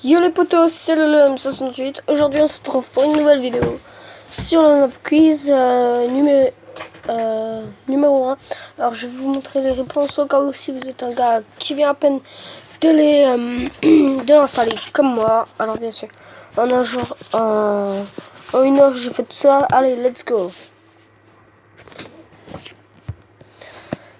Yo les potos, c'est le LM68. Aujourd'hui on se retrouve pour une nouvelle vidéo sur le Nob Quiz numéro 1. Alors je vais vous montrer les réponses au cas où si vous êtes un gars qui vient à peine de l'installer comme moi. Alors bien sûr, en un jour, en une heure j'ai fait tout ça. Allez, let's go.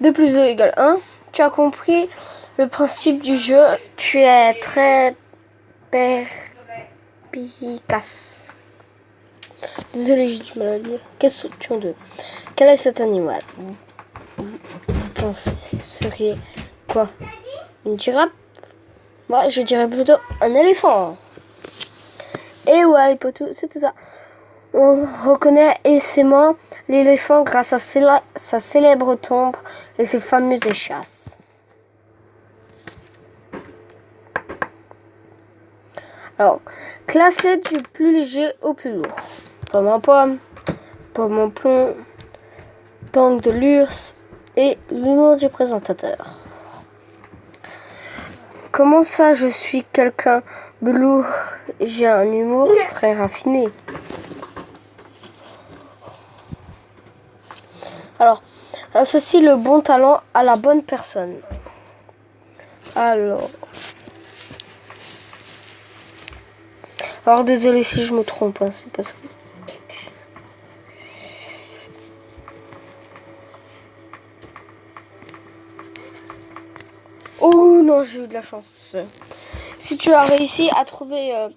2 plus 2 égale 1. Tu as compris le principe du jeu. Tu es très perspicace. Désolé, j'ai du mal à lire. Question 2. Quel est cet animal? Vous penseriez quoi? Une girafe? Moi, je dirais plutôt un éléphant. Et ouais, les potos, c'était ça. On reconnaît aisément l'éléphant grâce à sa célèbre tombe et ses fameuses échasses. Alors, classe-les du plus léger au plus lourd. Pomme en pomme, pomme en plomb, tank de l'URSS et l'humour du présentateur. Comment ça, je suis quelqu'un de lourd? J'ai un humour très raffiné. Alors, associe le bon talent à la bonne personne. Alors, désolé si je me trompe, hein, c'est pas ça. Oh non, j'ai eu de la chance. Si tu as réussi à trouver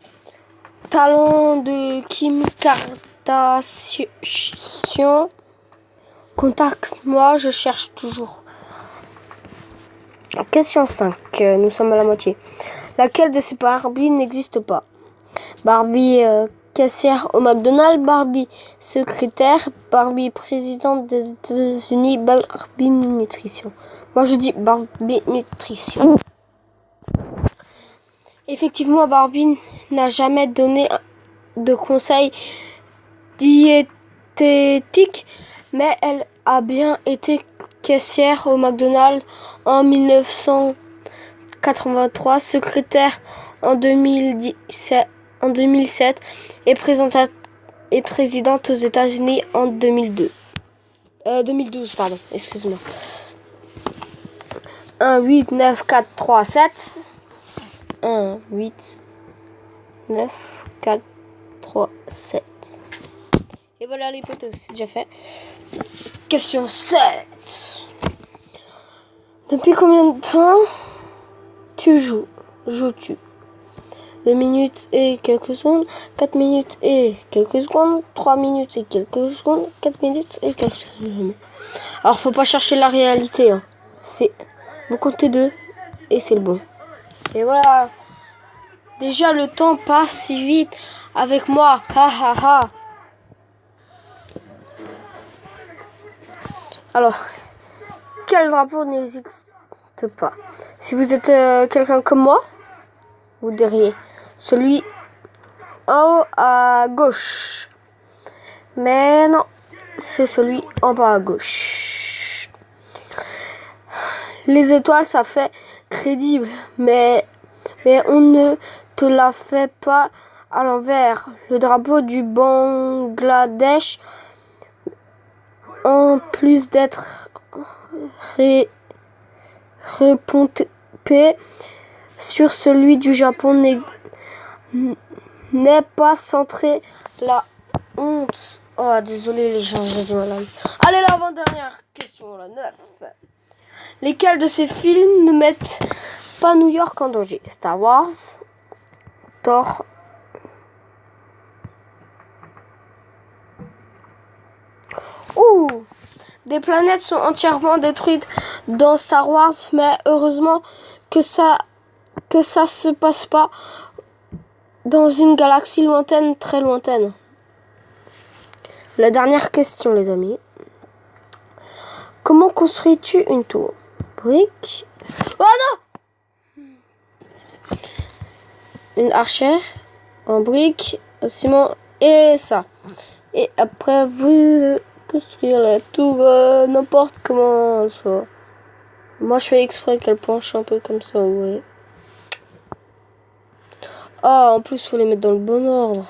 talent de Kim Kardashian, contacte-moi, je cherche toujours. Question 5, nous sommes à la moitié. Laquelle de ces Barbie n'existe pas? Barbie caissière au McDonald's, Barbie secrétaire, Barbie présidente des États-Unis, Barbie nutrition. Moi je dis Barbie nutrition. Effectivement, Barbie n'a jamais donné de conseils diététiques, mais elle a bien été caissière au McDonald's en 1983, secrétaire en 2007 et présidente aux États-Unis en 2012, pardon, excuse-moi. 1, 8, 9, 4, 3, 7. 1, 8, 9, 4, 3, 7. Et voilà les potos, c'est déjà fait. Question 7. Depuis combien de temps joues-tu? 2 minutes et quelques secondes, 4 minutes et quelques secondes, 3 minutes et quelques secondes, 4 minutes et quelques secondes. Alors faut pas chercher la réalité, hein. Vous comptez 2 et c'est le bon. Et voilà. Déjà le temps passe si vite avec moi. Ha ha ha. Alors, quel drapeau n'existe pas? Si vous êtes quelqu'un comme moi, vous diriez celui en haut à gauche. Mais non, c'est celui en bas à gauche. Les étoiles, ça fait crédible, mais on ne te la fait pas à l'envers. Le drapeau du Bangladesh, en plus d'être repompé sur celui du Japon, n'est pas centré. La honte. Oh, désolé les gens, j'ai du mal à... Allez, l'avant-dernière question, la 9. Lesquels de ces films ne mettent pas New York en danger? Star Wars, Thor, des planètes sont entièrement détruites dans Star Wars, mais heureusement que ça se passe pas dans une galaxie lointaine, très lointaine. La dernière question, les amis. Comment construis-tu une tour? Brique. Oh non! Une archère en brique, en ciment et ça. Et après, vous construire la tour n'importe comment soit. Moi, je fais exprès qu'elle penche un peu comme ça, ouais. Ah, en plus, faut les mettre dans le bon ordre.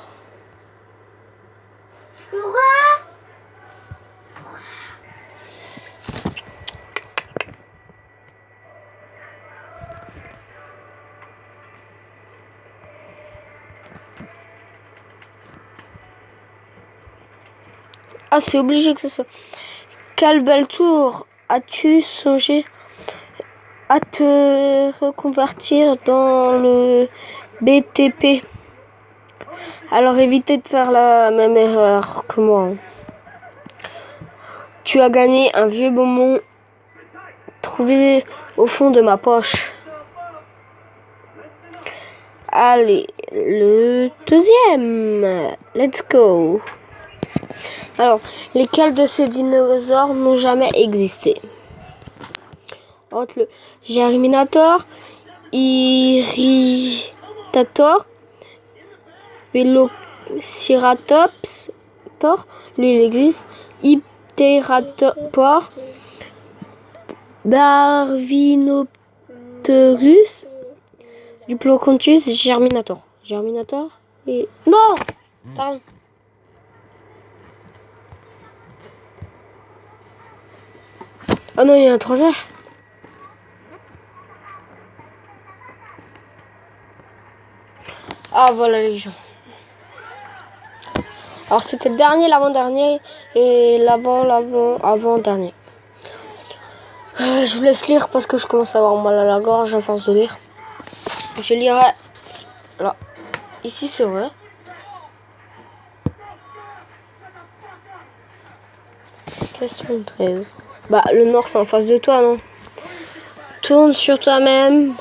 Ah, c'est obligé que ce soit. Quel bel tour as-tu songé à te reconvertir dans le BTP? Alors évitez de faire la même erreur que moi. Tu as gagné un vieux bonbon trouvé au fond de ma poche. Allez, le deuxième. Let's go. Alors, lesquels de ces dinosaures n'ont jamais existé? Entre le Germinator, Irritator, Velociraptor, lui il existe, Pteranopor, Darwinopterus, Diplodocus, Germinator. Germinator et... Non! Pardon. Oh non, il y a un 3 heures. Ah voilà les gens. Alors c'était le dernier, l'avant-dernier et avant-dernier. Je vous laisse lire parce que je commence à avoir mal à la gorge à force de lire. Je lirai. Là. Ici c'est vrai. Question 13. Bah le nord c'est en face de toi, non? Tourne sur toi-même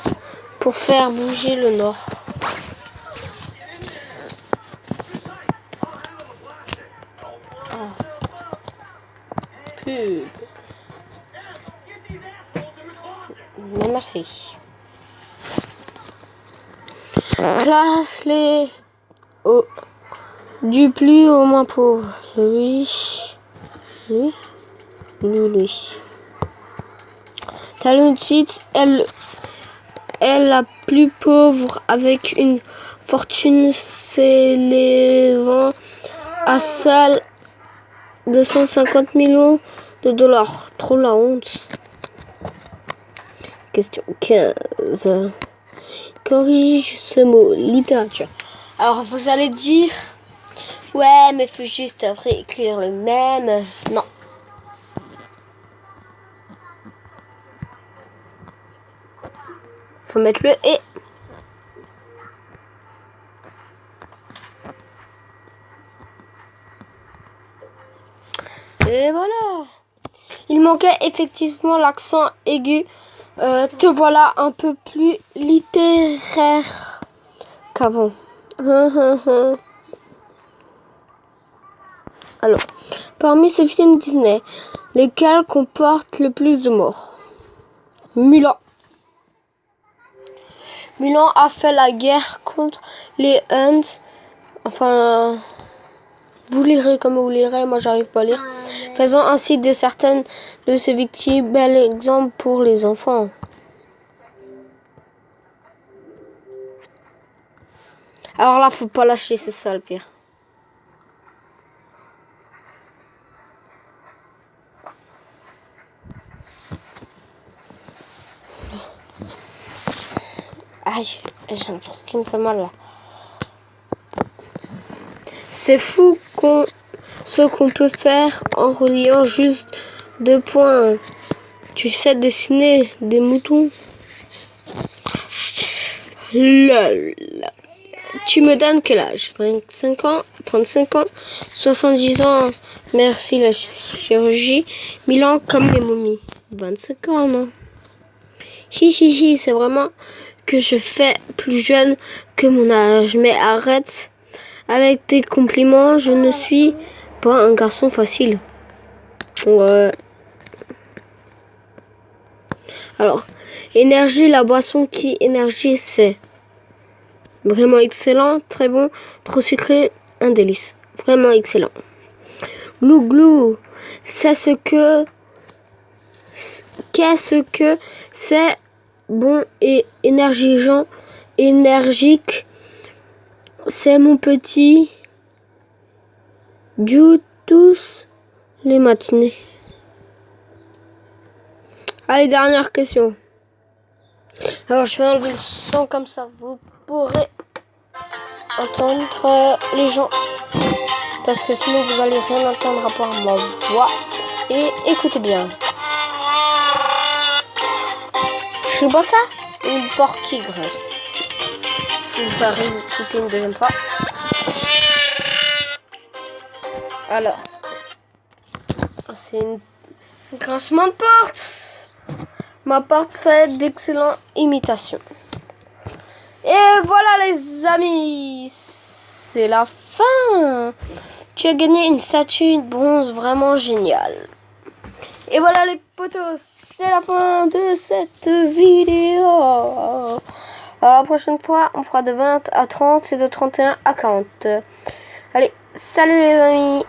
pour faire bouger le nord. Pub. Non, merci. Classe-les du plus au moins pauvre. Lui. Talonite est la plus pauvre avec une fortune s'élevant à seule 250 millions de dollars. Trop la honte. Question 15. Corrige ce mot. Littérature. Alors vous allez dire, ouais mais faut juste après écrire le même. Non. Faut mettre le et. Et voilà. Il manquait effectivement l'accent aigu. Te voilà un peu plus littéraire qu'avant. Alors, parmi ces films Disney, lesquels comportent le plus de morts? Mulan. Mulan a fait la guerre contre les Huns. Enfin, vous lirez comme vous lirez, moi j'arrive pas à lire. Faisant ainsi de certaines de ses victimes bel exemple pour les enfants. Alors là, faut pas lâcher, c'est ça le pire. Ah, j'ai un truc qui me fait mal là. C'est fou ce qu'on peut faire en reliant juste 2 points. Tu sais dessiner des moutons? Lol. Tu me donnes quel âge? 25 ans, 35 ans, 70 ans. Merci la chirurgie. 1000 ans comme les momies. 25 ans, non? Si, c'est vraiment que je fais plus jeune que mon âge. Mais arrête avec tes compliments, je ne suis pas un garçon facile. Ouais. Alors, énergie, la boisson qui énergie, c'est vraiment excellent, très bon, trop sucré, un délice. Vraiment excellent. Glou glou, qu'est-ce que c'est bon et énergique c'est mon petit Dieu tous les matinées. Allez, dernière question. Alors, je vais enlever le son comme ça. Vous pourrez entendre les gens. Parce que sinon, vous allez rien entendre à part ma voix. Et écoutez bien. Chewbacca, une porc qui graisse. Je vais vous faire écouter une deuxième fois. Alors, c'est une grincement de porte. Ma porte fait d'excellentes imitations. Et voilà les amis, c'est la fin. Tu as gagné une statue de bronze vraiment géniale. Et voilà les potos, c'est la fin de cette vidéo. Alors la prochaine fois, on fera de 20 à 30 et de 31 à 40. Allez, salut les amis.